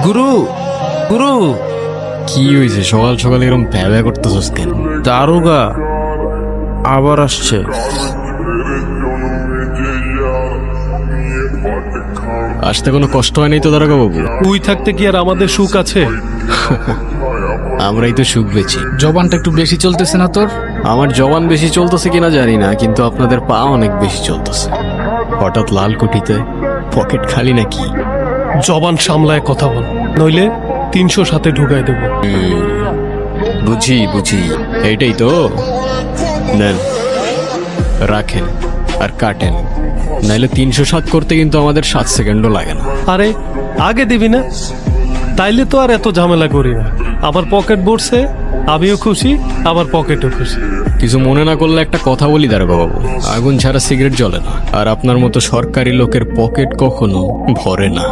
গুরু গুরু, কি হয়েছে সকাল সকাল এরকম ভ্যাবা করতেছস কেন? দারোগা আবার আসছে। আসতে কোনো কষ্ট হয় নাই তো দারোগা বাবু? তুই থাকতে কি আর আমাদের সুখ আছে? আমরাই তো সুখ বেছি। জবানটা একটু বেশি চলতেছে না তোর? আমার জবান বেশি চলতেছে কিনা জানি না, কিন্তু আপনাদের পা অনেক বেশি চলতেছে। হঠাৎ লাল কুঠিতে পকেট খালি নাকি? জবান সামলায় কথা বল, নইলে 307 ঢুকাই দেবো। বুঝি বুঝি, এইটাই তো। নেন, রাখেন আর কাটেন, নাইলে 307 করতে কিন্তু আমাদের 7 সেকেন্ডও লাগে না। আরে আগে দিবি না? তাইলে তো আর এত ঝামেলা করি না। আমার পকেট ভরছে, আমিও খুশি, আমার পকেটও খুশি। কিছু মনে না করলে একটা কথা বলি দারোগা বাবু, আগুন ছাড়া সিগারেট জ্বলে না, আর আপনার মতো সরকারি লোকের পকেট কখনো ভরে না।